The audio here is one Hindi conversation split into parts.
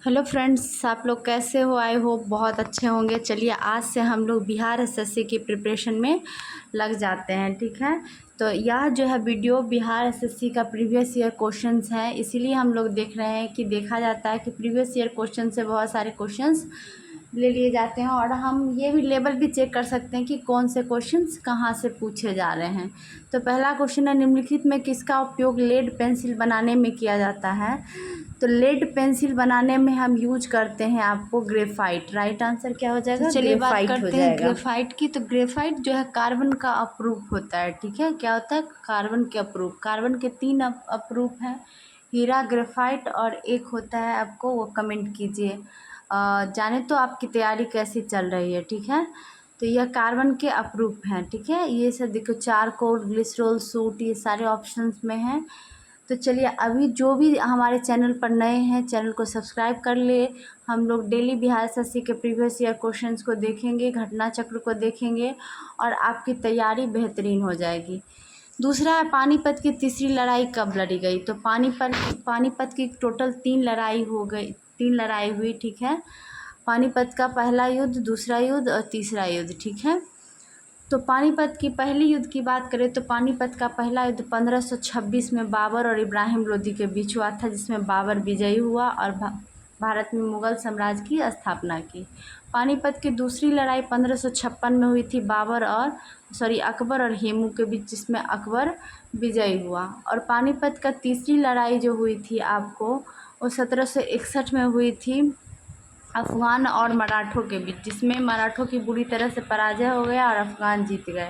हेलो फ्रेंड्स, आप लोग कैसे हो? आई होप बहुत अच्छे होंगे। चलिए आज से हम लोग बिहार एसएससी की प्रिपरेशन में लग जाते हैं, ठीक है। तो यह जो है वीडियो बिहार एसएससी का प्रीवियस ईयर क्वेश्चंस है, इसीलिए हम लोग देख रहे हैं कि देखा जाता है कि प्रीवियस ईयर क्वेश्चन से बहुत सारे क्वेश्चंस ले लिए जाते हैं और हम ये भी लेवल भी चेक कर सकते हैं कि कौन से क्वेश्चंस कहाँ से पूछे जा रहे हैं। तो पहला क्वेश्चन है, निम्नलिखित में किसका उपयोग लेड पेंसिल बनाने में किया जाता है? तो लेड पेंसिल बनाने में हम यूज करते हैं आपको ग्रेफाइट। राइट आंसर क्या हो जाएगा? तो चलिए बात ग्रेफाइट करते हैं ग्रेफाइट की। तो ग्रेफाइट जो है कार्बन का अप्रूफ होता है, ठीक है। क्या होता है? कार्बन के अप्रूफ। कार्बन के 3 अप्रूफ हैं, हीरा, ग्रेफाइट और एक होता है आपको, वो कमेंट कीजिए। जाने तो आपकी तैयारी कैसी चल रही है, ठीक है। तो यह कार्बन के अप्रूफ हैं, ठीक है। ये सब देखो, चारकोल, ग्लिसरॉल, सूट, ये सारे ऑप्शंस में हैं। तो चलिए अभी जो भी हमारे चैनल पर नए हैं, चैनल को सब्सक्राइब कर ले। हम लोग डेली बिहार एसएससी के प्रीवियस ईयर क्वेश्चंस को देखेंगे, घटना चक्र को देखेंगे और आपकी तैयारी बेहतरीन हो जाएगी। दूसरा है, पानीपत की तीसरी लड़ाई कब लड़ी गई? तो पानीपत की टोटल 3 लड़ाई हो गई, 3 लड़ाई हुई, ठीक है। पानीपत का पहला युद्ध, दूसरा युद्ध और तीसरा युद्ध, ठीक है। तो पानीपत की पहली युद्ध की बात करें तो पानीपत का पहला युद्ध 1526 में बाबर और इब्राहिम लोदी के बीच हुआ था, जिसमें बाबर विजयी हुआ और भारत में मुग़ल साम्राज्य की स्थापना की। पानीपत की दूसरी लड़ाई 1556 में हुई थी अकबर और हेमू के बीच, जिसमें अकबर विजयी हुआ। और पानीपत का तीसरी लड़ाई जो हुई थी आपको, वो 1761 में हुई थी अफ़गान और मराठों के बीच, जिसमें मराठों की बुरी तरह से पराजय हो गया और अफ़गान जीत गए।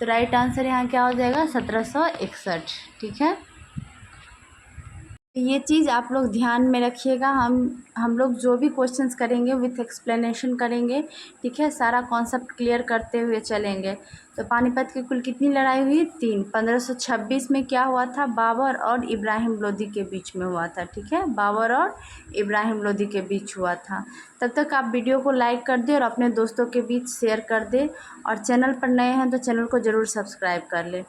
तो राइट आंसर यहाँ क्या हो जाएगा? 1761, ठीक है। ये चीज़ आप लोग ध्यान में रखिएगा। हम लोग जो भी क्वेश्चंस करेंगे विथ एक्सप्लेनेशन करेंगे, ठीक है। सारा कॉन्सेप्ट क्लियर करते हुए चलेंगे। तो पानीपत की कुल कितनी लड़ाई हुई? 3। 1526 में क्या हुआ था? बाबर और इब्राहिम लोदी के बीच में हुआ था, ठीक है। बाबर और इब्राहिम लोदी के बीच हुआ था। तब तक आप वीडियो को लाइक कर दें और अपने दोस्तों के बीच शेयर कर दें, और चैनल पर नए हैं तो चैनल को ज़रूर सब्सक्राइब कर लें।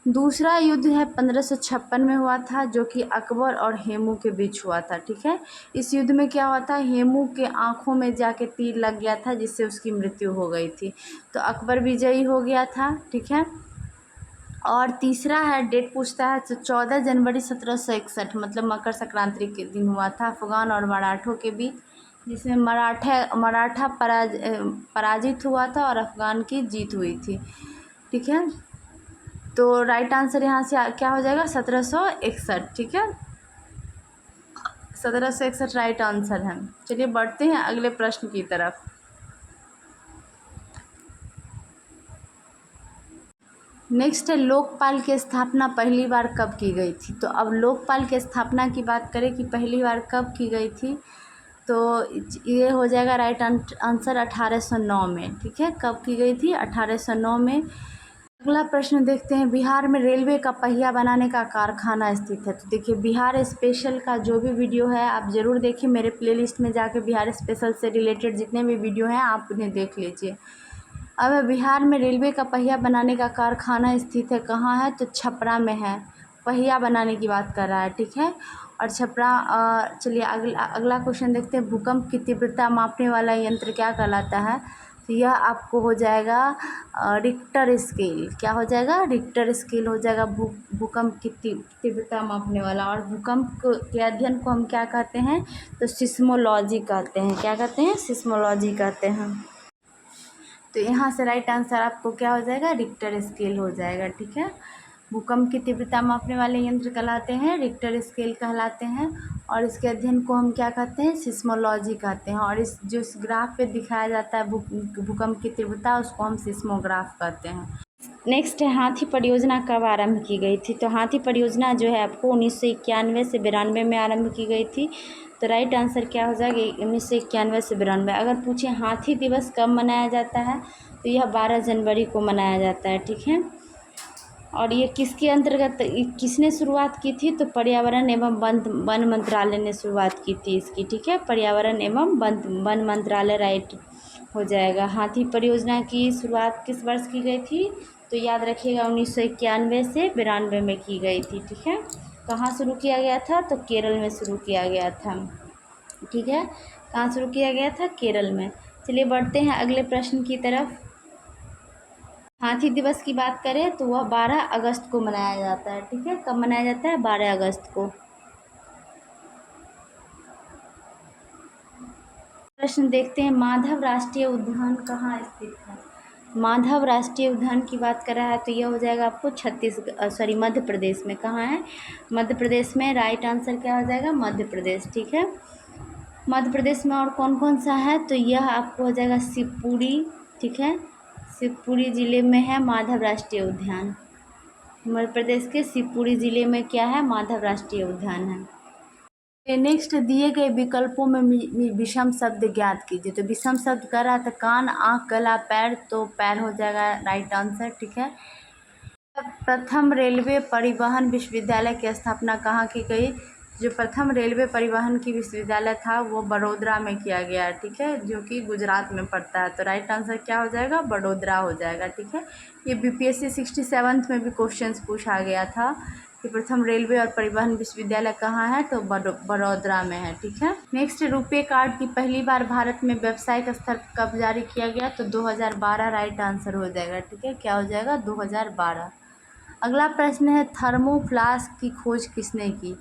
दूसरा युद्ध है 1556 में हुआ था, जो कि अकबर और हेमू के बीच हुआ था, ठीक है। इस युद्ध में क्या हुआ था? हेमू के आँखों में जाके तीर लग गया था, जिससे उसकी मृत्यु हो गई थी। तो अकबर विजयी हो गया था, ठीक है। और तीसरा है, डेट पूछता है, तो 14 जनवरी 1761 मतलब मकर संक्रांति के दिन हुआ था, अफ़गान और मराठों के बीच, जिसमें मराठा पराजित हुआ था और अफ़गान की जीत हुई थी, ठीक है। तो राइट आंसर यहाँ से क्या हो जाएगा? 1761, ठीक है। 1761 राइट आंसर है। चलिए बढ़ते हैं अगले प्रश्न की तरफ। नेक्स्ट है, लोकपाल की स्थापना पहली बार कब की गई थी? तो अब लोकपाल की स्थापना की बात करें कि पहली बार कब की गई थी, तो ये हो जाएगा राइट आंसर 1809 में, ठीक है। कब की गई थी? 1809 में। अगला प्रश्न देखते हैं, बिहार में रेलवे का पहिया बनाने का कारखाना स्थित है? तो देखिए, बिहार स्पेशल का जो भी वीडियो है आप ज़रूर देखिए, मेरे प्लेलिस्ट में जाके बिहार स्पेशल से रिलेटेड जितने भी वीडियो हैं आप उन्हें देख लीजिए। अब बिहार में रेलवे का पहिया बनाने का कारखाना स्थित है, कहाँ है? तो छपरा में है। पहिया बनाने की बात कर रहा है, ठीक है। और छपरा। चलिए अगला क्वेश्चन देखते हैं, भूकंप की तीव्रता मापने वाला यंत्र क्या कहलाता है? तो यह आपको हो जाएगा रिक्टर स्केल। क्या हो जाएगा? रिक्टर स्केल हो जाएगा भूकंप की तीव्रता मापने वाला। और भूकंप के अध्ययन को हम क्या कहते हैं? तो सिस्मोलॉजी कहते हैं। क्या कहते हैं? सिस्मोलॉजी कहते हैं। तो यहाँ से राइट आंसर आपको क्या हो जाएगा? रिक्टर स्केल हो जाएगा, ठीक है। भूकंप की तीव्रता मापने वाले यंत्र कहलाते हैं रिक्टर स्केल कहलाते हैं, और इसके अध्ययन को हम क्या कहते हैं? सिस्मोलॉजी कहते हैं। और इस ग्राफ पे दिखाया जाता है भूकंप की तीव्रता, उसको हम सिस्मोग्राफ कहते हैं। नेक्स्ट है, हाथी परियोजना कब आरंभ की गई थी? तो हाथी परियोजना जो है आपको 1991 से 92 में आरंभ की गई थी। तो राइट आंसर क्या हो जाएगा? 1991 से 92। अगर पूछे हाथी दिवस कब मनाया जाता है, तो यह 12 जनवरी को मनाया जाता है, ठीक है। और ये किसके अंतर्गत, किसने शुरुआत की थी? तो पर्यावरण एवं वन मंत्रालय ने शुरुआत की थी इसकी, ठीक है। पर्यावरण एवं वन मंत्रालय राइट हो जाएगा। हाथी परियोजना की शुरुआत किस वर्ष की गई थी? तो याद रखिएगा 1991 से 92 में की गई थी, ठीक है। कहाँ शुरू किया गया था? तो केरल में शुरू किया गया था। ठीक है, कहाँ शुरू किया गया था? केरल में। चलिए बढ़ते हैं अगले प्रश्न की तरफ। हाथी दिवस की बात करें तो वह 12 अगस्त को मनाया जाता है। ठीक है, कब मनाया जाता है? 12 अगस्त को। प्रश्न देखते हैं, माधव राष्ट्रीय उद्यान कहाँ स्थित है? माधव राष्ट्रीय उद्यान की बात कर रहा है तो यह हो जाएगा आपको मध्य प्रदेश में। कहाँ है? मध्य प्रदेश में। राइट आंसर क्या हो जाएगा? मध्य प्रदेश। ठीक है, मध्य प्रदेश में और कौन कौन सा है तो यह आपको हो जाएगा शिवपुरी। ठीक है, शिवपुरी ज़िले में है माधव राष्ट्रीय उद्यान। मध्य प्रदेश के शिवपुरी ज़िले में क्या है? माधव राष्ट्रीय उद्यान है। नेक्स्ट, दिए गए विकल्पों में विषम शब्द ज्ञात कीजिए। तो विषम शब्द कर रहा था कान, आँख, गला, पैर, तो पैर हो जाएगा राइट आंसर। ठीक है, प्रथम रेलवे परिवहन विश्वविद्यालय की स्थापना कहाँ की गई? जो प्रथम रेलवे परिवहन की विश्वविद्यालय था वो बड़ोदरा में किया गया। ठीक है, जो कि गुजरात में पड़ता है। तो राइट आंसर क्या हो जाएगा? बड़ोदरा हो जाएगा। ठीक है, ये बीपीएससी 67 में भी क्वेश्चंस पूछा गया था कि प्रथम रेलवे और परिवहन विश्वविद्यालय कहाँ है तो बड़ोदरा में है। ठीक है, नेक्स्ट, रुपे कार्ड की पहली बार भारत में व्यावसायिक स्तर पर कब जारी किया गया? तो 2012 राइट आंसर हो जाएगा। ठीक है, क्या हो जाएगा? 2012। अगला प्रश्न है, थर्मोफ्लास्क की खोज किसने की?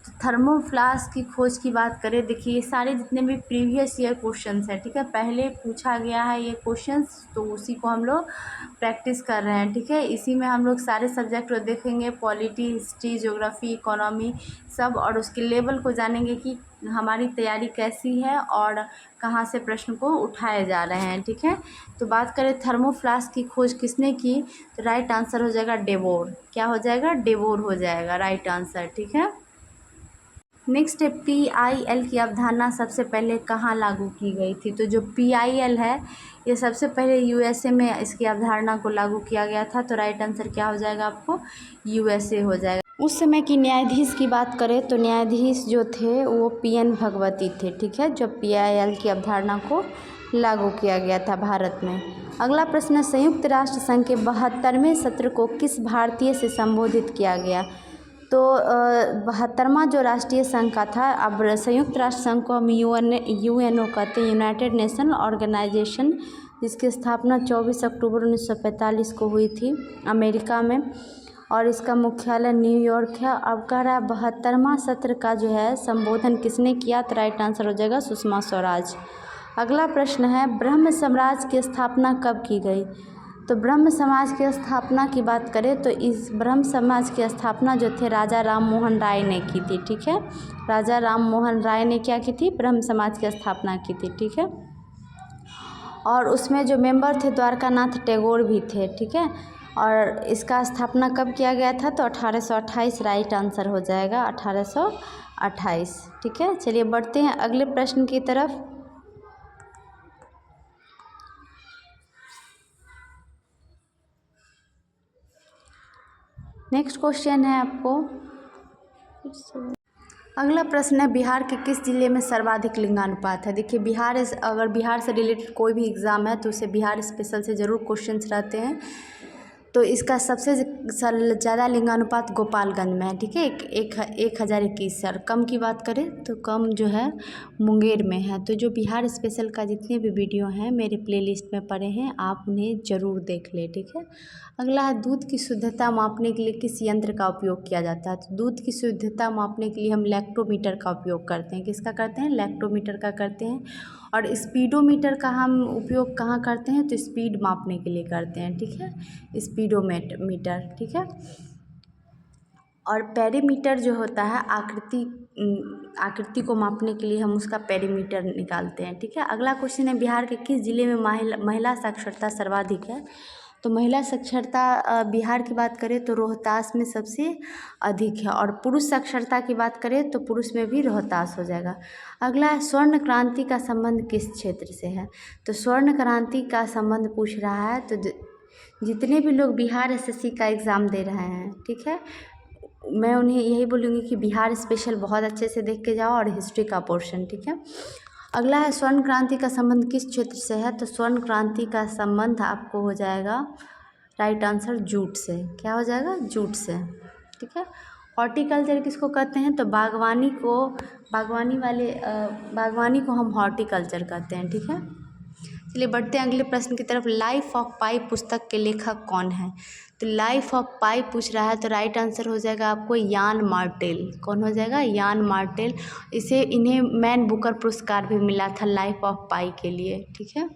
तो थर्मोफ्लास्क की खोज की बात करें, देखिए ये सारे जितने भी प्रीवियस ईयर क्वेश्चंस हैं, ठीक है, पहले पूछा गया है ये क्वेश्चंस, तो उसी को हम लोग प्रैक्टिस कर रहे हैं। ठीक है, इसी में हम लोग सारे सब्जेक्ट देखेंगे, पॉलिटी, हिस्ट्री, ज्योग्राफी, इकोनॉमी सब, और उसके लेवल को जानेंगे कि हमारी तैयारी कैसी है और कहाँ से प्रश्न को उठाए जा रहे हैं। ठीक है, तो बात करें थर्मोफ्लास्क की खोज किसने की तो राइट आंसर हो जाएगा डेवोर। क्या हो जाएगा? डेवोर हो जाएगा राइट आंसर। ठीक है, नेक्स्ट है, PIL की अवधारणा सबसे पहले कहाँ लागू की गई थी? तो जो PIL है ये सबसे पहले USA में इसकी अवधारणा को लागू किया गया था। तो राइट आंसर क्या हो जाएगा आपको? USA हो जाएगा। उस समय की न्यायाधीश की बात करें तो न्यायाधीश जो थे वो PN भगवती थे। ठीक है, जो PIL की अवधारणा को लागू किया गया था भारत में। अगला प्रश्न है, संयुक्त राष्ट्र संघ के 72वें सत्र को किस भारतीय से संबोधित किया गया? तो 72वां जो राष्ट्रीय संघ का था, अब संयुक्त राष्ट्र संघ को हम UNO कहते हैं, यूनाइटेड नेशन ऑर्गेनाइजेशन, जिसकी स्थापना 24 अक्टूबर 1945 को हुई थी अमेरिका में, और इसका मुख्यालय न्यूयॉर्क है। अब कह रहा है 72वां सत्र का जो है संबोधन किसने किया? तो राइट आंसर हो जाएगा सुषमा स्वराज। अगला प्रश्न है, ब्रह्म समाज की स्थापना कब की गई? तो ब्रह्म समाज की स्थापना की बात करें तो इस ब्रह्म समाज की स्थापना जो थे राजा राम मोहन राय ने की थी। ठीक है, राजा राम मोहन राय ने क्या की थी? ब्रह्म समाज की स्थापना की थी। ठीक है, और उसमें जो मेंबर थे द्वारकानाथ टैगोर भी थे। ठीक है, और इसका स्थापना कब किया गया था? तो 1828 राइट आंसर हो जाएगा, 1828। ठीक है, चलिए बढ़ते हैं अगले प्रश्न की तरफ। नेक्स्ट क्वेश्चन है आपको, अगला प्रश्न है, बिहार के किस जिले में सर्वाधिक लिंगानुपात है? देखिए अगर बिहार से रिलेटेड कोई भी एग्ज़ाम है तो उसे बिहार स्पेशल से ज़रूर क्वेश्चंस रहते हैं। तो इसका सबसे ज़्यादा लिंगानुपात गोपालगंज में है। ठीक है, 1021 और कम की बात करें तो कम जो है मुंगेर में है। तो जो बिहार स्पेशल का जितने भी वीडियो हैं मेरे प्लेलिस्ट में पड़े हैं, आप उन्हें ज़रूर देख लें। ठीक है, अगला है, दूध की शुद्धता मापने के लिए किस यंत्र का उपयोग किया जाता है? तो दूध की शुद्धता मापने के लिए हम लैक्टोमीटर का उपयोग करते हैं। किसका करते हैं? लैक्टोमीटर का करते हैं। और स्पीडोमीटर का हम उपयोग कहाँ करते हैं? तो स्पीड मापने के लिए करते हैं। ठीक है, स्पीडोमीटर। ठीक है, और पेरीमीटर जो होता है आकृति को मापने के लिए हम उसका पेरीमीटर निकालते हैं। ठीक है, अगला क्वेश्चन है, बिहार के किस जिले में महिला साक्षरता सर्वाधिक है? तो महिला साक्षरता बिहार की बात करें तो रोहतास में सबसे अधिक है, और पुरुष साक्षरता की बात करें तो पुरुष में भी रोहतास हो जाएगा। अगला है, स्वर्ण क्रांति का संबंध किस क्षेत्र से है? तो स्वर्ण क्रांति का संबंध पूछ रहा है तो जितने भी लोग बिहार SSC का एग्ज़ाम दे रहे हैं, ठीक है, मैं उन्हें यही बोलूँगी कि बिहार स्पेशल बहुत अच्छे से देख के जाओ, और हिस्ट्री का पोर्शन। ठीक है, अगला है, स्वर्ण क्रांति का संबंध किस क्षेत्र से है? तो स्वर्ण क्रांति का संबंध आपको हो जाएगा राइट आंसर जूट से। क्या हो जाएगा? जूट से। ठीक है, हॉर्टिकल्चर किसको कहते हैं? तो बागवानी को हम हॉर्टिकल्चर कहते हैं, ठीक है। चलिए बढ़ते हैं अगले प्रश्न की तरफ। लाइफ ऑफ पाई पुस्तक के लेखक कौन है? तो लाइफ ऑफ पाई पूछ रहा है, तो राइट आंसर हो जाएगा आपको यान मार्टेल। कौन हो जाएगा? यान मार्टेल। इन्हें मैन बुकर पुरस्कार भी मिला था लाइफ ऑफ पाई के लिए, ठीक है।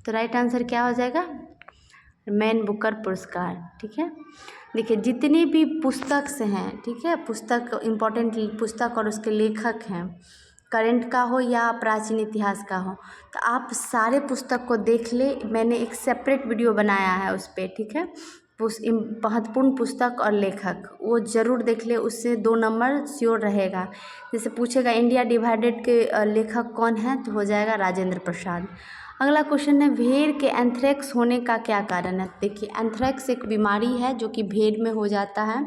तो राइट आंसर क्या हो जाएगा? मैन बुकर पुरस्कार, ठीक है। देखिए जितने भी पुस्तक से हैं, ठीक है, पुस्तक इम्पोर्टेंट पुस्तक और उसके लेखक हैं, करंट का हो या प्राचीन इतिहास का हो, तो आप सारे पुस्तक को देख ले। मैंने एक सेपरेट वीडियो बनाया है उस पर, ठीक है। महत्वपूर्ण पुस्तक और लेखक वो ज़रूर देख ले, उससे 2 नंबर श्योर रहेगा। जैसे पूछेगा इंडिया डिवाइडेड के लेखक कौन है, तो हो जाएगा राजेंद्र प्रसाद। अगला क्वेश्चन है भेड़ के एंथ्रेक्स होने का क्या कारण है? देखिए एंथ्रेक्स एक बीमारी है जो कि भेड़ में हो जाता है,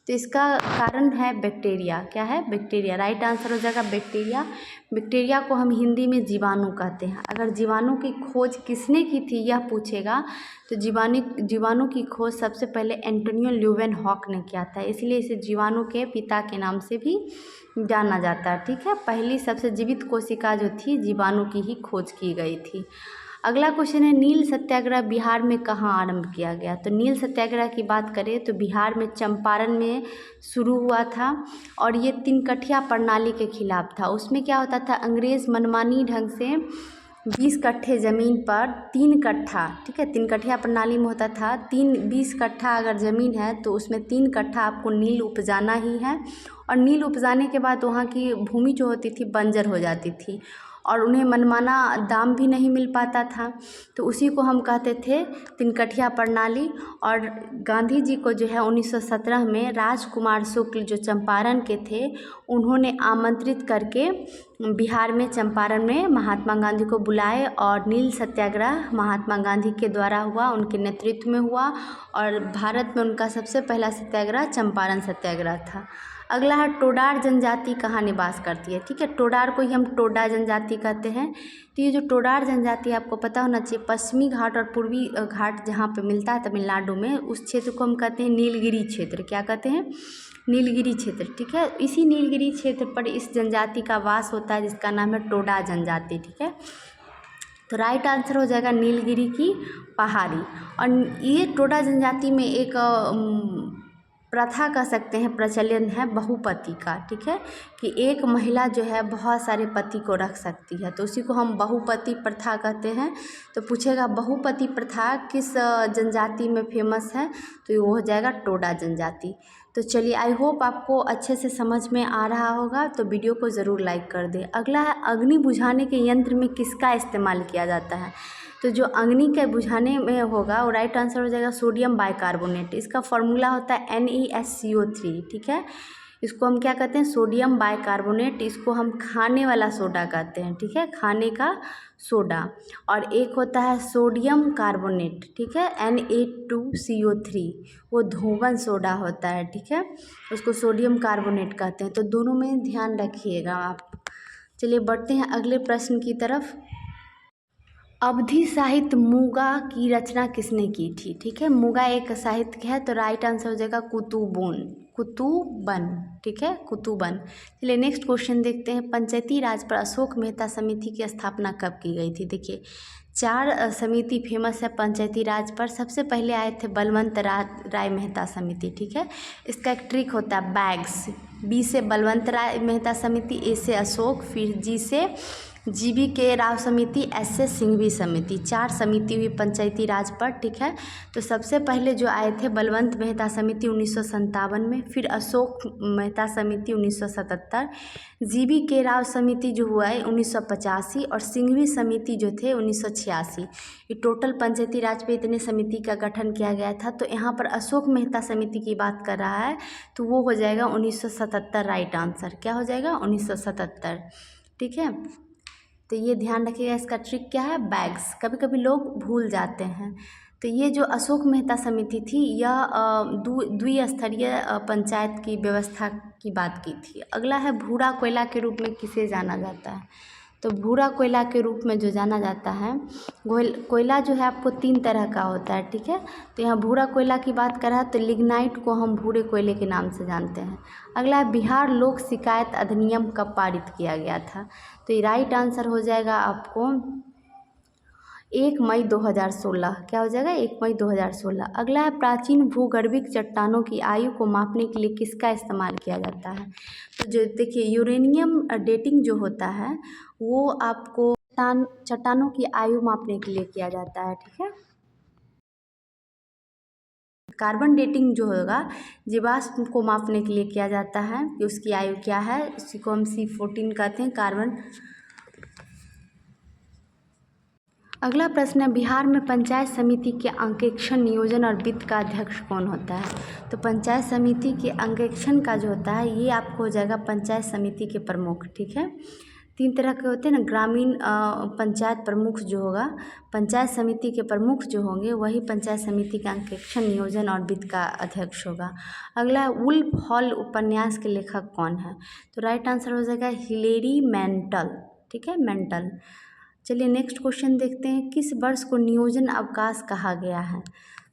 तो इसका कारण है बैक्टीरिया। क्या है? बैक्टीरिया। राइट आंसर हो जाएगा बैक्टीरिया। बैक्टीरिया को हम हिंदी में जीवाणु कहते हैं। अगर जीवाणु की खोज किसने की थी यह पूछेगा, तो जीवाणु की खोज सबसे पहले एंटोनियो ल्यूवेनहॉक ने किया था, इसलिए इसे जीवाणु के पिता के नाम से भी जाना जाता है, ठीक है। पहली सबसे जीवित कोशिका जो थी जीवाणु की ही खोज की गई थी। अगला क्वेश्चन है नील सत्याग्रह बिहार में कहाँ आरंभ किया गया? तो नील सत्याग्रह की बात करें तो बिहार में चंपारण में शुरू हुआ था, और ये 3 कठिया प्रणाली के खिलाफ था। उसमें क्या होता था, अंग्रेज़ मनमानी ढंग से 20 कट्ठे ज़मीन पर 3 कट्ठा, ठीक है, 3 कठिया प्रणाली में होता था, 20 कट्ठा अगर ज़मीन है तो उसमें 3 कट्ठा आपको नील उपजाना ही है, और नील उपजाने के बाद वहाँ की भूमि जो होती थी बंजर हो जाती थी, और उन्हें मनमाना दाम भी नहीं मिल पाता था, तो उसी को हम कहते थे 3 कठिया प्रणाली। और गांधी जी को जो है 1917 में राजकुमार शुक्ल जो चंपारण के थे, उन्होंने आमंत्रित करके बिहार में चंपारण में महात्मा गांधी को बुलाए, और नील सत्याग्रह महात्मा गांधी के द्वारा हुआ, उनके नेतृत्व में हुआ, और भारत में उनका सबसे पहला सत्याग्रह चंपारण सत्याग्रह था। अगला है टोडार जनजाति कहाँ निवास करती है? ठीक है, टोडार को ही हम टोडा जनजाति कहते हैं। तो ये जो टोडार जनजाति आपको पता होना चाहिए, पश्चिमी घाट और पूर्वी घाट जहाँ पे मिलता है तमिलनाडु में, उस क्षेत्र को हम कहते हैं नीलगिरी क्षेत्र। क्या कहते हैं? नीलगिरी क्षेत्र, ठीक है। इसी नीलगिरी क्षेत्र पर इस जनजाति का वास होता है जिसका नाम है टोडा जनजाति, ठीक है। तो राइट आंसर हो जाएगा नीलगिरी की पहाड़ी। और ये टोडा जनजाति में एक प्रथा कह सकते हैं, प्रचलन है बहुपति का, ठीक है, कि एक महिला जो है बहुत सारे पति को रख सकती है, तो उसी को हम बहुपति प्रथा कहते हैं। तो पूछेगा बहुपति प्रथा किस जनजाति में फेमस है, तो वो हो जाएगा टोडा जनजाति। तो चलिए, आई होप आपको अच्छे से समझ में आ रहा होगा, तो वीडियो को ज़रूर लाइक कर दें। अगला है अग्नि बुझाने के यंत्र में किसका इस्तेमाल किया जाता है? तो जो अग्नि के बुझाने में होगा वो राइट आंसर हो जाएगा सोडियम बाइकार्बोनेट। इसका फॉर्मूला होता है NeSCO3, ठीक है। इसको हम क्या कहते हैं? Sodium bicarbonate. इसको हम खाने वाला सोडा कहते हैं, ठीक है, खाने का सोडा। और एक होता है सोडियम कार्बोनेट, ठीक है, Na2CO3, वो धोवन सोडा होता है, ठीक है, उसको सोडियम कार्बोनेट कहते हैं। तो दोनों में ध्यान रखिएगा आप। चलिए बढ़ते हैं अगले प्रश्न की तरफ। अवधि साहित्य मूगा की रचना किसने की थी? ठीक है, मूगा एक साहित्य है, तो राइट आंसर हो जाएगा कुतुबन, ठीक है, कुतुबन। चलिए नेक्स्ट क्वेश्चन देखते हैं। पंचायती राज पर अशोक मेहता समिति की स्थापना कब की गई थी? देखिए 4 समिति फेमस है पंचायती राज पर। सबसे पहले आए थे बलवंत राय मेहता समिति, ठीक है। इसका एक ट्रिक होता है बैग्स। B से बलवंत राय मेहता समिति, A से अशोक, फिर G से GB के राव समिति, S से सिंघवी समिति। 4 समिति हुई पंचायती राज पर, ठीक है। तो सबसे पहले जो आए थे बलवंत मेहता समिति 1957 में, फिर अशोक मेहता समिति 1977, GB के राव समिति जो हुआ है 1985, और सिंघवी समिति जो थे 1986। ये टोटल पंचायती राज पे इतने समिति का गठन किया गया था। तो यहाँ पर अशोक मेहता समिति की बात कर रहा है, तो वो हो जाएगा 1977 राइट आंसर। क्या हो जाएगा? 1977, ठीक है। तो ये ध्यान रखिएगा, इसका ट्रिक क्या है? बैग्स। कभी कभी लोग भूल जाते हैं। तो ये जो अशोक मेहता समिति थी, यह द्विस्तरीय पंचायत की व्यवस्था की बात की थी। अगला है भूरा कोयला के रूप में किसे जाना जाता है? तो भूरा कोयला के रूप में जो जाना जाता है, कोयला जो है आपको 3 तरह का होता है, ठीक है। तो यहाँ भूरा कोयला की बात कर रहा है तो लिग्नाइट को हम भूरे कोयले के नाम से जानते हैं। अगला है बिहार लोक शिकायत अधिनियम कब पारित किया गया था, तो ये राइट आंसर हो जाएगा आपको 1 मई 2016। क्या हो जाएगा? 1 मई 2016। अगला है प्राचीन भूगर्भिक चट्टानों की आयु को मापने के लिए किसका इस्तेमाल किया जाता है, तो जो देखिए यूरेनियम डेटिंग जो होता है वो आपको चट्टानों की आयु मापने के लिए किया जाता है, ठीक है। कार्बन डेटिंग जो होगा जीवाश्म को मापने के लिए किया जाता है कि उसकी आयु क्या है, इसी को हम C14 कहते हैं, कार्बन। अगला प्रश्न है बिहार में पंचायत समिति के अंकेक्षण नियोजन और वित्त का अध्यक्ष कौन होता है, तो पंचायत समिति के अंकेक्षण का जो होता है ये आपको हो जाएगा पंचायत समिति के प्रमुख, ठीक है। 3 तरह के होते हैं ना, ग्रामीण पंचायत प्रमुख जो होगा, पंचायत समिति के प्रमुख जो होंगे वही पंचायत समिति का अंकेक्षण नियोजन और वित्त का अध्यक्ष होगा। अगला है वुल्फ हॉल उपन्यास के लेखक कौन है, तो राइट आंसर हो जाएगा हिलेरी मैंटल, ठीक है, मैंटल। चलिए नेक्स्ट क्वेश्चन देखते हैं, किस वर्ष को नियोजन अवकाश कहा गया है,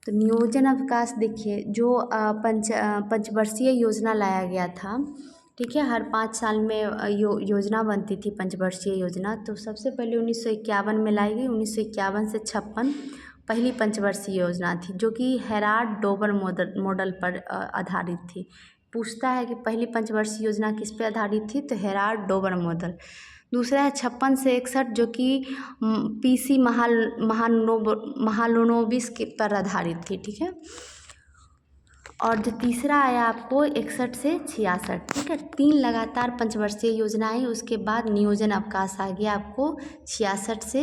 तो नियोजन अवकाश देखिए जो पंचवर्षीय योजना लाया गया था, ठीक है, हर 5 साल में योजना बनती थी पंचवर्षीय योजना। तो सबसे पहले 1951 में लाई गई, 1951 से 56 पहली पंचवर्षीय योजना थी जो कि हेराल्ड डोबर मॉडल पर आधारित थी। पूछता है कि पहली पंचवर्षीय योजना किस पे आधारित थी, तो हेराल्ड डोबर मॉडल। दूसरा है 56 से 61 जो कि PC महालोनोबिस के पर आधारित थी, ठीक है। और जो तीसरा आया आपको 61 से 66, ठीक है। 3 लगातार पंचवर्षीय योजनाएं, उसके बाद नियोजन अवकाश आ गया आपको 66 से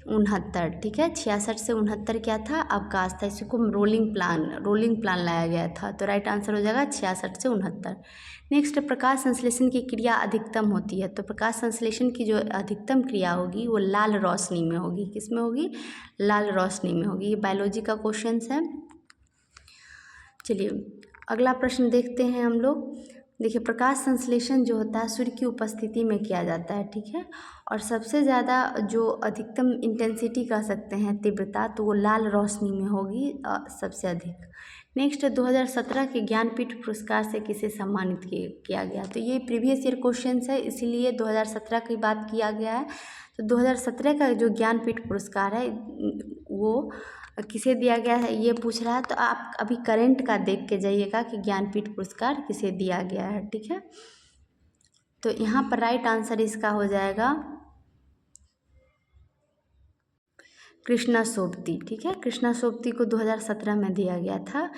69, ठीक है। 66 से 69 क्या था, अवकाश था, इसको रोलिंग प्लान लाया गया था, तो राइट आंसर हो जाएगा 66 से 69। नेक्स्ट प्रकाश संश्लेषण की क्रिया अधिकतम होती है, तो प्रकाश संश्लेषण की जो अधिकतम क्रिया होगी वो लाल रोशनी में होगी, किस में होगी, लाल रोशनी में होगी। ये बायोलॉजी का क्वेश्चन है। चलिए अगला प्रश्न देखते हैं हम लोग। देखिए प्रकाश संश्लेषण जो होता है सूर्य की उपस्थिति में किया जाता है, ठीक है, और सबसे ज़्यादा जो अधिकतम इंटेंसिटी कह सकते हैं, तीव्रता, तो वो लाल रोशनी में होगी सबसे अधिक। नेक्स्ट 2017 के ज्ञानपीठ पुरस्कार से किसे सम्मानित किया गया, तो ये प्रीवियस ईयर क्वेश्चन है इसीलिए 2017 की बात किया गया है। तो 2017 का जो ज्ञानपीठ पुरस्कार है वो किसे दिया गया है ये पूछ रहा है, तो आप अभी करंट का देख के जाइएगा कि ज्ञानपीठ पुरस्कार किसे दिया गया है, ठीक है। तो यहाँ पर राइट आंसर इसका हो जाएगा कृष्णा सोबती, ठीक है। कृष्णा सोबती को 2017 में दिया गया था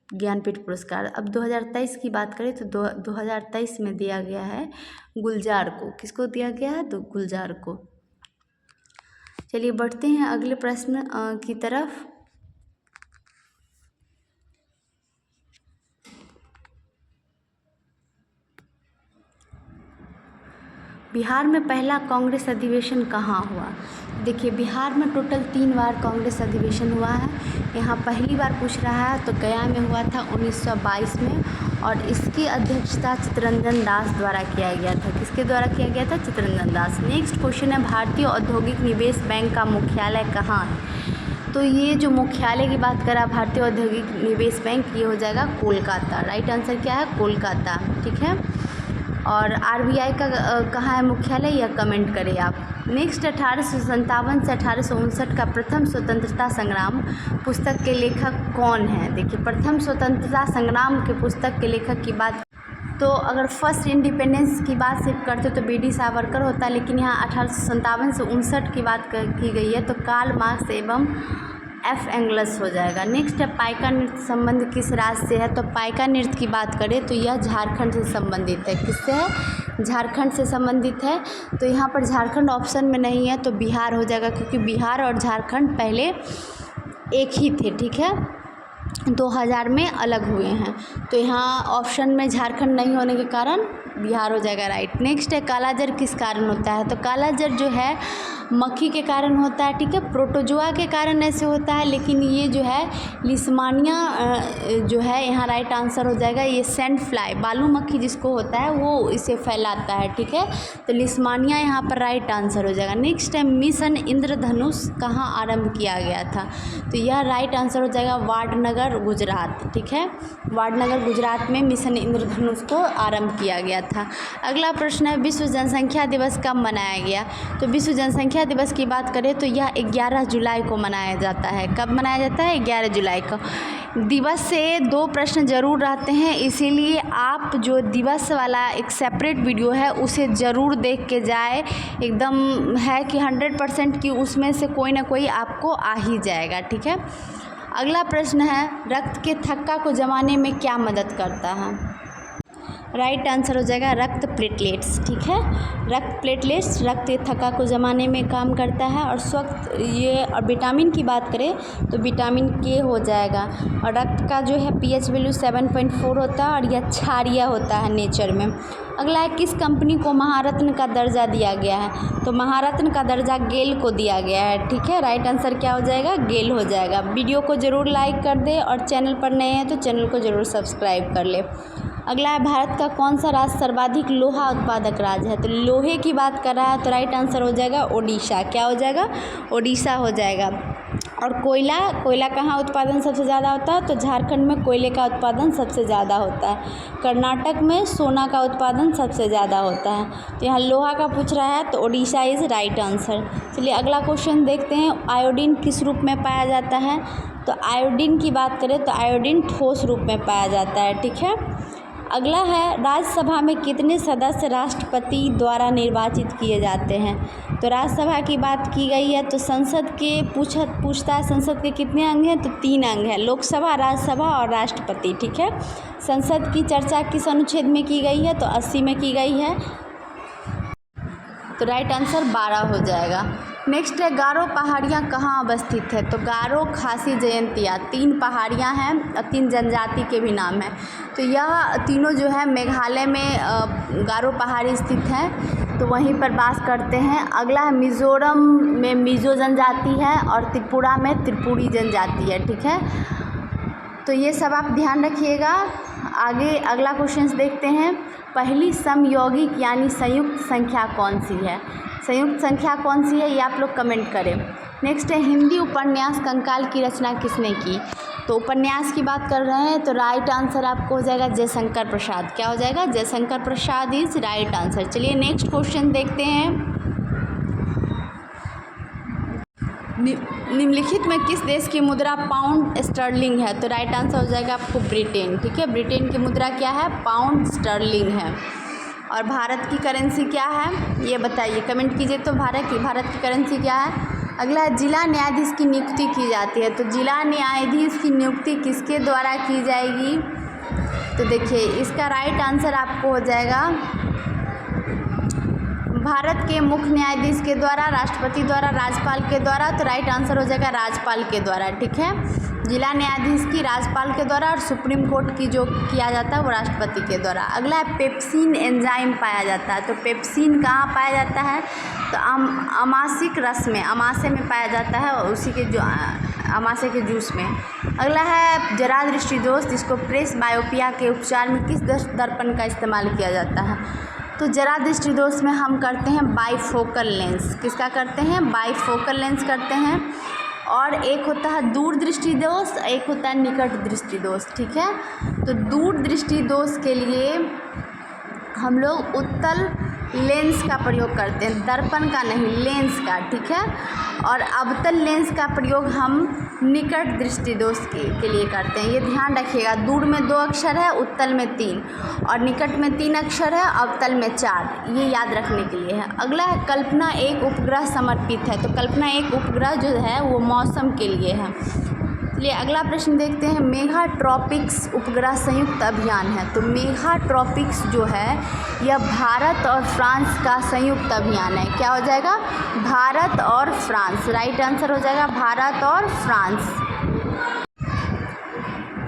ज्ञानपीठ पुरस्कार। अब 2023 की बात करें तो 2023 में दिया गया है गुलजार को, किसको दिया गया है, तो गुलजार को। चलिए बढ़ते हैं अगले प्रश्न की तरफ। बिहार में पहला कांग्रेस अधिवेशन कहाँ हुआ, देखिए बिहार में टोटल 3 बार कांग्रेस अधिवेशन हुआ है। यहाँ पहली बार पूछ रहा है तो गया में हुआ था 1922 में, और इसकी अध्यक्षता चित्तरंजन दास द्वारा किया गया था, किसके द्वारा किया गया था, चित्तरंजन दास। नेक्स्ट क्वेश्चन है भारतीय औद्योगिक निवेश बैंक का मुख्यालय कहाँ है, तो ये जो मुख्यालय की बात करा भारतीय औद्योगिक निवेश बैंक, ये हो जाएगा कोलकाता। राइट आंसर क्या है, कोलकाता, ठीक है। और RBI का कहाँ है मुख्यालय, यह कमेंट करें आप। नेक्स्ट 1857 से 1859 का प्रथम स्वतंत्रता संग्राम पुस्तक के लेखक कौन है, देखिए प्रथम स्वतंत्रता संग्राम के पुस्तक के लेखक की बात तो अगर फर्स्ट इंडिपेंडेंस की बात सिर्फ करते तो BD सावरकर होता, लेकिन यहाँ 1857 से 59 की बात की गई है तो कार्ल मार्क्स एवं F एंगल्स हो जाएगा। नेक्स्ट है पाइका नृत्य संबंध किस राज्य से है, तो पाइका नृत्य की बात करें तो यह झारखंड से संबंधित है, किससे है, झारखंड से संबंधित है। तो यहाँ पर झारखंड ऑप्शन में नहीं है तो बिहार हो जाएगा, क्योंकि बिहार और झारखंड पहले एक ही थे, ठीक है, 2000 में अलग हुए हैं। तो यहाँ ऑप्शन में झारखंड नहीं होने के कारण बिहार हो जाएगा राइट। नेक्स्ट है कालाजर किस कारण होता है, तो कालाजर जो है मक्खी के कारण होता है, ठीक है, प्रोटोजोआ के कारण ऐसे होता है, लेकिन ये जो है लिस्मानिया जो है यहाँ राइट आंसर हो जाएगा। ये सैंड फ्लाई बालू मक्खी जिसको होता है वो इसे फैलाता है, ठीक है, तो लिस्मानिया यहाँ पर राइट आंसर हो जाएगा। नेक्स्ट है मिशन इंद्रधनुष कहाँ आरंभ किया गया था, तो यह राइट आंसर हो जाएगा वाडनगर गुजरात, ठीक है, वाडनगर गुजरात में मिशन इंद्रधनुष को आरंभ किया गया था। अगला प्रश्न है विश्व जनसंख्या दिवस कब मनाया गया, तो विश्व जनसंख्या दिवस की बात करें तो यह 11 जुलाई को मनाया जाता है। कब मनाया जाता है, 11 जुलाई को। दिवस से 2 प्रश्न जरूर रहते हैं, इसीलिए आप जो दिवस वाला एक सेपरेट वीडियो है उसे ज़रूर देख के जाए, एकदम है कि 100% की उसमें से कोई ना कोई आपको आ ही जाएगा, ठीक है। अगला प्रश्न है रक्त के थक्का को जमाने में क्या मदद करता है, राइट आंसर हो जाएगा रक्त प्लेटलेट्स, ठीक है, रक्त प्लेटलेट्स रक्त के थक्का को जमाने में काम करता है। और स्वस्थ ये और विटामिन की बात करें तो विटामिन के हो जाएगा। और रक्त का जो है pH वैल्यू 7.4 होता है और यह क्षारीय होता है नेचर में। अगला है किस कंपनी को महारत्न का दर्जा दिया गया है, तो महारत्न का दर्जा गेल को दिया गया है, ठीक है, राइट आंसर क्या हो जाएगा, गेल हो जाएगा। वीडियो को ज़रूर लाइक कर दे और चैनल पर नए हैं तो चैनल को ज़रूर सब्सक्राइब कर ले। अगला है भारत का कौन सा राज्य सर्वाधिक लोहा उत्पादक राज्य है, तो लोहे की बात कर रहा है तो राइट आंसर हो जाएगा ओडिशा, क्या हो जाएगा, ओडिशा हो जाएगा। और कोयला कहाँ उत्पादन सबसे ज़्यादा होता है, तो झारखंड में कोयले का उत्पादन सबसे ज़्यादा होता है। कर्नाटक में सोना का उत्पादन सबसे ज़्यादा होता है। तो यहाँ लोहा का पूछ रहा है तो ओडिशा इज़ राइट आंसर। चलिए अगला क्वेश्चन देखते हैं, आयोडीन किस रूप में पाया जाता है, तो आयोडीन की बात करें तो आयोडीन ठोस रूप में पाया जाता है, ठीक है। अगला है राज्यसभा में कितने सदस्य राष्ट्रपति द्वारा निर्वाचित किए जाते हैं, तो राज्यसभा की बात की गई है तो संसद के पूछता है संसद के कितने अंग हैं, तो 3 अंग हैं, लोकसभा, राज्यसभा और राष्ट्रपति, ठीक है। संसद की चर्चा किस अनुच्छेद में की गई है, तो 80 में की गई है, तो राइट आंसर 12 हो जाएगा। नेक्स्ट है गारो पहाड़ियाँ कहाँ अवस्थित है, तो गारो, खासी, जयंतिया 3 पहाड़ियाँ हैं और 3 जनजाति के भी नाम हैं। तो यह तीनों जो है मेघालय में गारो पहाड़ी स्थित हैं, तो वहीं पर वास करते हैं। अगला है मिज़ोरम में मिज़ो जनजाति है और त्रिपुरा में त्रिपुरी जनजाति है, ठीक है, तो ये सब आप ध्यान रखिएगा। आगे अगला क्वेश्चन देखते हैं, पहली समयौगिक यानी संयुक्त संख्या कौन सी है, संयुक्त संख्या कौन सी है ये आप लोग कमेंट करें। नेक्स्ट है हिंदी उपन्यास कंकाल की रचना किसने की, तो उपन्यास की बात कर रहे हैं तो राइट आंसर आपको हो जाएगा जयशंकर प्रसाद, क्या हो जाएगा, Jaishankar Prasad is right answer. चलिए नेक्स्ट क्वेश्चन देखते हैं, निम्नलिखित में किस देश की मुद्रा पाउंड स्टर्लिंग है, तो राइट आंसर हो जाएगा आपको ब्रिटेन, ठीक है, ब्रिटेन की मुद्रा क्या है, पाउंड स्टर्लिंग है। और भारत की करेंसी क्या है ये बताइए, कमेंट कीजिए तो भारत की करेंसी क्या है। अगला है जिला न्यायाधीश की नियुक्ति की जाती है, तो जिला न्यायाधीश की नियुक्ति किसके द्वारा की जाएगी, तो देखिए इसका राइट आंसर आपको हो जाएगा भारत के मुख्य न्यायाधीश के द्वारा, राष्ट्रपति द्वारा, राज्यपाल के द्वारा, तो राइट आंसर हो जाएगा राज्यपाल के द्वारा, ठीक है, जिला न्यायाधीश की राज्यपाल के द्वारा और सुप्रीम कोर्ट की जो किया जाता है वो राष्ट्रपति के द्वारा। अगला है पेप्सिन एंजाइम पाया जाता है, तो पेप्सिन कहाँ पाया जाता है, तो अमासिक रस में, अमाशय में पाया जाता है और उसी के जो अमाशय के जूस में। अगला है जरा दृष्टि दोष जिसको प्रेस बायोपिया के उपचार में किस दर्पण का इस्तेमाल किया जाता है, तो जरा दृष्टि दोष में हम करते हैं बाईफोकल लेंस, किसका करते हैं, बाईफोकल लेंस करते हैं। और एक होता है दूर दृष्टि दोष, एक होता है निकट दृष्टि दोष, ठीक है। तो दूर दृष्टि दोष के लिए हम लोग उत्तल लेंस का प्रयोग करते हैं, दर्पण का नहीं, लेंस का, ठीक है। और अवतल लेंस का प्रयोग हम निकट दृष्टि दोष के लिए करते हैं, ये ध्यान रखिएगा। दूर में 2 अक्षर है, उत्तल में 3, और निकट में 3 अक्षर है, अवतल में 4, ये याद रखने के लिए है। अगला है कल्पना एक उपग्रह समर्पित है, तो कल्पना एक उपग्रह जो है वो मौसम के लिए है। चलिए अगला प्रश्न देखते हैं, मेगा ट्रॉपिक्स उपग्रह संयुक्त अभियान है, तो मेगा ट्रॉपिक्स जो है यह भारत और फ्रांस का संयुक्त अभियान है, क्या हो जाएगा, भारत और फ्रांस, राइट आंसर हो जाएगा भारत और फ्रांस।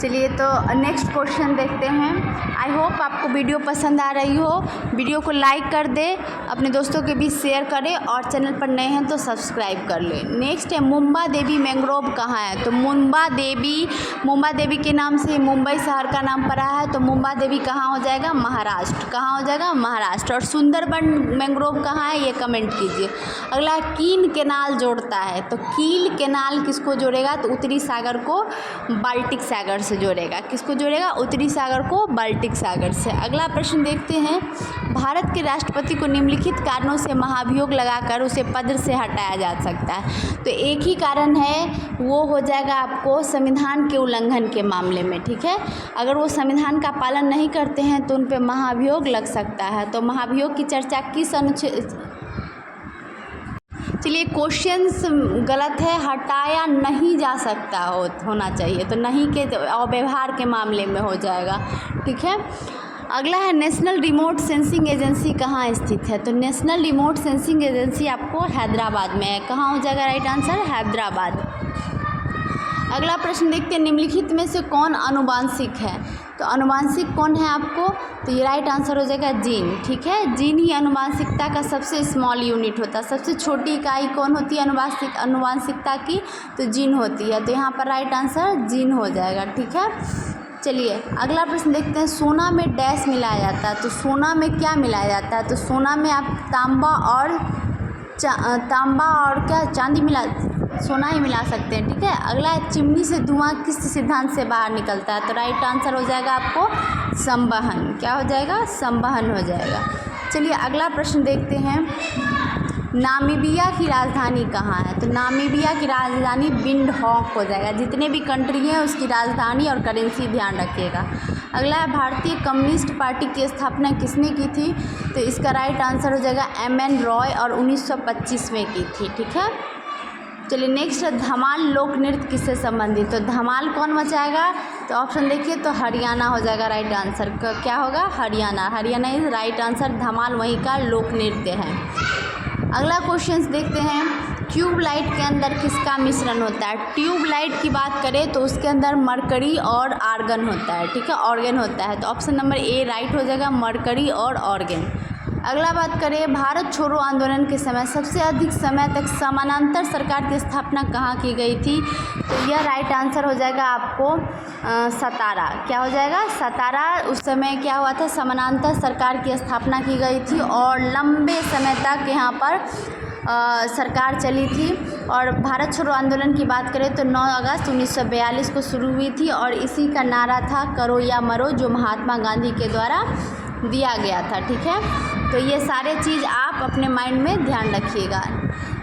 चलिए तो नेक्स्ट क्वेश्चन देखते हैं। आई होप आपको वीडियो पसंद आ रही हो। वीडियो को लाइक कर दे, अपने दोस्तों के बीच शेयर करें और चैनल पर नए हैं तो सब्सक्राइब कर लें। नेक्स्ट है मुंबा देवी मैंग्रोव कहाँ है? तो मुंबा देवी के नाम से मुंबई शहर का नाम पड़ा है। तो मुंबा देवी कहाँ हो जाएगा? महाराष्ट्र। कहाँ हो जाएगा? महाराष्ट्र। और सुंदरबन मैंग्रोव कहाँ है? ये कमेंट कीजिए। अगला कील केनाल जोड़ता है। तो कील केनाल किसको जोड़ेगा? तो उत्तरी सागर को बाल्टिक सागर से जोड़ेगा। किसको जोड़ेगा? उत्तरी सागर को बाल्टिक सागर से। अगला प्रश्न देखते हैं। भारत के राष्ट्रपति को निम्नलिखित कारणों से महाभियोग लगाकर उसे पद से हटाया जा सकता है। तो एक ही कारण है, वो हो जाएगा आपको संविधान के उल्लंघन के मामले में। ठीक है, अगर वो संविधान का पालन नहीं करते हैं तो उन पर महाभियोग लग सकता है। तो महाभियोग की चर्चा किस अनुच्छेद, चलिए क्वेश्चंस गलत है, हटाया नहीं जा सकता होना चाहिए। तो नहीं के अव्यवहार के मामले में हो जाएगा। ठीक है, अगला है नेशनल रिमोट सेंसिंग एजेंसी कहाँ स्थित है? तो नेशनल रिमोट सेंसिंग एजेंसी आपको हैदराबाद में है। कहाँ हो जाएगा राइट आंसर? हैदराबाद। अगला प्रश्न देखते हैं। निम्नलिखित में से कौन आनुवांशिक है? तो आनुवांशिक कौन है आपको? तो ये राइट आंसर हो जाएगा जीन। ठीक है, जीन ही आनुवांशिकता का सबसे स्मॉल यूनिट होता है। सबसे छोटी इकाई कौन होती है आनुवांशिकता की? तो जीन होती है। तो यहाँ पर राइट आंसर जीन हो जाएगा। ठीक है, चलिए अगला प्रश्न देखते हैं। सोना में डैश मिलाया जाता है। तो सोना में क्या मिलाया जाता है? तो सोना में आप तांबा और क्या चांदी सोना ही मिला सकते हैं। ठीक है, अगला है चिमनी से धुआं किस सिद्धांत से बाहर निकलता है? तो राइट आंसर हो जाएगा आपको संवहन। क्या हो जाएगा? संवहन हो जाएगा। चलिए अगला प्रश्न देखते हैं। नामीबिया की राजधानी कहाँ है? तो नामीबिया की राजधानी विंडहॉक हो जाएगा। जितने भी कंट्री हैं उसकी राजधानी और करेंसी ध्यान रखिएगा। अगला है भारतीय कम्युनिस्ट पार्टी की स्थापना किसने की थी? तो इसका राइट आंसर हो जाएगा एम.एन. रॉय और 1925 में की थी। ठीक है, चलिए नेक्स्ट है धमाल लोक नृत्य किससे संबंधित? तो धमाल कौन मचाएगा? तो ऑप्शन देखिए तो हरियाणा हो जाएगा राइट आंसर। क्या होगा? Haryana is right answer. Dhamal वहीं का लोक नृत्य है। अगला क्वेश्चन देखते हैं। ट्यूबलाइट के अंदर किसका मिश्रण होता है? ट्यूबलाइट की बात करें तो उसके अंदर मरकरी और आर्गन होता है। ठीक है, ऑर्गन होता है। तो ऑप्शन नंबर ए राइट हो जाएगा, मरकरी और ऑर्गन। अगला बात करें भारत छोड़ो आंदोलन के समय सबसे अधिक समय तक समानांतर सरकार की स्थापना कहाँ की गई थी? तो यह राइट आंसर हो जाएगा आपको सतारा। क्या हो जाएगा? सतारा। उस समय क्या हुआ था? समानांतर सरकार की स्थापना की गई थी और लंबे समय तक यहाँ पर सरकार चली थी। और भारत छोड़ो आंदोलन की बात करें तो 9 अगस्त 1942 को शुरू हुई थी और इसी का नारा था करो या मरो, जो महात्मा गांधी के द्वारा दिया गया था। ठीक है, तो ये सारे चीज़ आप अपने माइंड में ध्यान रखिएगा।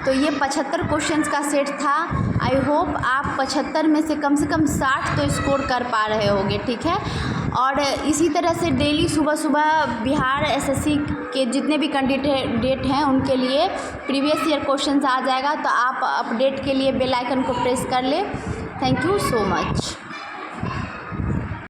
तो ये 75 क्वेश्चंस का सेट था। आई होप आप 75 में से कम 60 तो स्कोर कर पा रहे होंगे। ठीक है, और इसी तरह से डेली सुबह सुबह बिहार एसएससी के जितने भी कैंडिडेट हैं उनके लिए प्रीवियस ईयर क्वेश्चंस आ जाएगा। तो आप अपडेट के लिए बेल आइकन को प्रेस कर लें। Thank you so much.